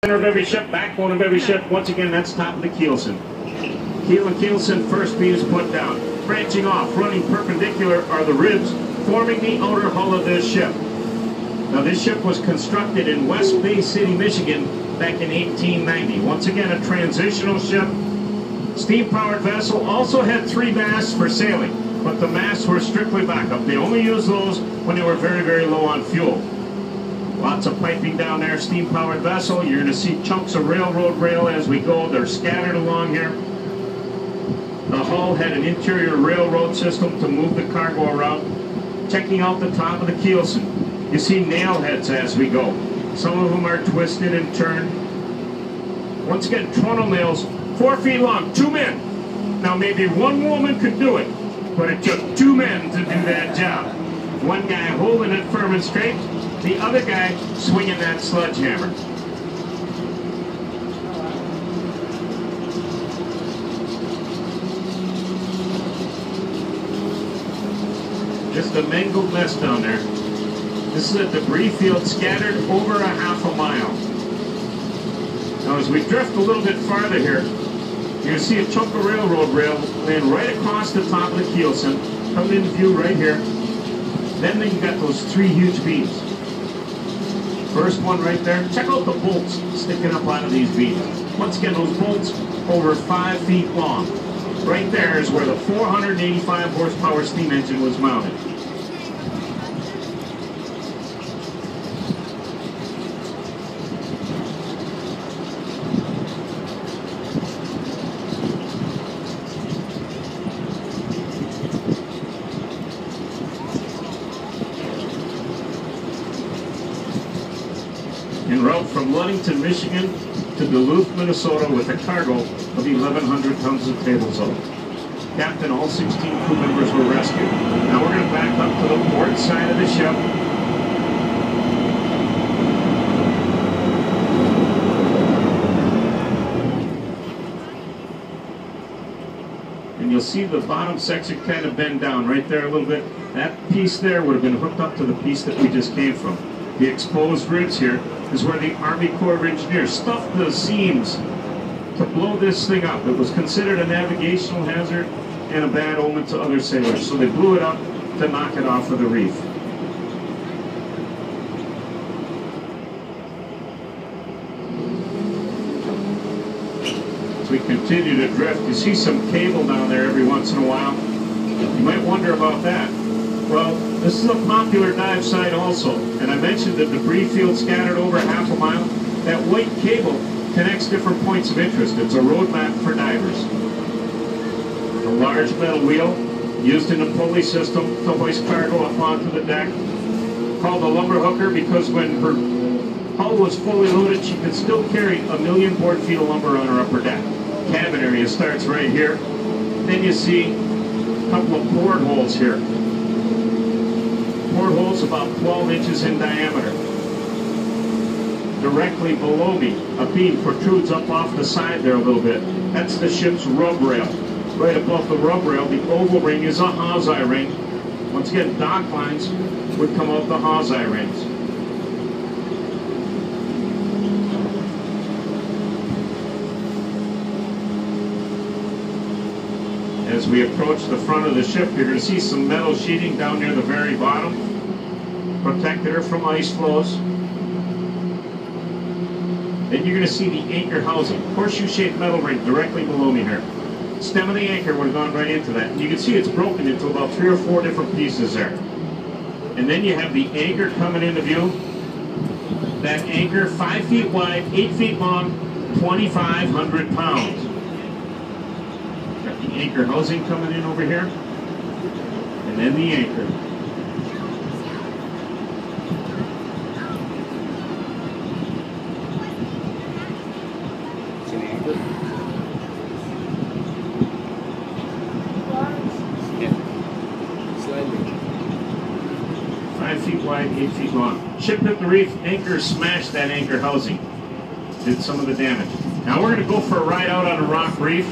Center of every ship, backbone of every ship. Once again, that's top of the keelson. Keel and keelson, first beam is put down. Branching off, running perpendicular are the ribs, forming the outer hull of this ship. Now, this ship was constructed in West Bay City, Michigan, back in 1890. Once again, a transitional ship. Steam-powered vessel, also had 3 masts for sailing, but the masts were strictly backup. They only used those when they were very, very low on fuel. Lots of piping down there, steam-powered vessel. You're going to see chunks of railroad rail as we go. They're scattered along here. The hull had an interior railroad system to move the cargo around. Checking out the top of the keelson, you see nail heads as we go. Some of them are twisted and turned. Once again, trundle nails, 4 feet long, 2 men. Now maybe 1 woman could do it, but it took 2 men to do that job. 1 guy holding it firm and straight, the other guy swinging that sledgehammer. Just a mangled mess down there. This is a debris field scattered over a ½ mile. Now as we drift a little bit farther here, you're going to see a chunk of railroad rail laying right across the top of the keelson, coming into view right here. Then you've got those 3 huge beams. First one right there. Check out the bolts sticking up out of these beams. Once again, those bolts over 5 feet long. Right there is where the 485 horsepower steam engine was mounted. En route from Ludington, Michigan to Duluth, Minnesota with a cargo of 1,100 tons of table salt. Captain, all 16 crew members were rescued. Now we're going to back up to the port side of the ship. And you'll see the bottom section kind of bend down right there a little bit. That piece there would have been hooked up to the piece that we just came from. The exposed ribs here is where the Army Corps of Engineers stuffed the seams to blow this thing up. It was considered a navigational hazard and a bad omen to other sailors, so they blew it up to knock it off of the reef. As we continue to drift, you see some cable down there every once in a while. You might wonder about that. Well, this is a popular dive site also, and I mentioned the debris field scattered over ½ mile. That white cable connects different points of interest. It's a road map for divers. A large metal wheel used in the pulley system to hoist cargo up onto the deck. Called a lumber hooker because when her hull was fully loaded, she could still carry 1,000,000 board feet of lumber on her upper deck. Cabin area starts right here. Then you see a couple of portholes here. Portholes about 12 inches in diameter. Directly below me, a beam protrudes up off the side there a little bit. That's the ship's rub rail. Right above the rub rail, the oval ring is a hawseye ring. Once again, dock lines would come out the hawseye rings. As we approach the front of the ship, you're going to see some metal sheeting down near the very bottom, protected her from ice flows. Then you're going to see the anchor housing, horseshoe-shaped metal ring directly below me here. Stem of the anchor would have gone right into that. And you can see it's broken into about 3 or 4 different pieces there. And then you have the anchor coming into view. That anchor, 5 feet wide, 8 feet long, 2,500 pounds. Got the anchor housing coming in over here. And then the anchor. It's an anchor? Yeah. Slightly. 5 feet wide, 8 feet long. Ship hit the reef, anchor smashed that anchor housing. Did some of the damage. Now we're going to go for a ride out on a rock reef.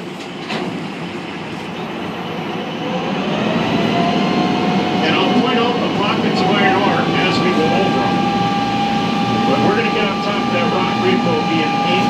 And I'll point out the pockets of iron ore as we go over them. But we're going to get on top of that rock reef will be an 8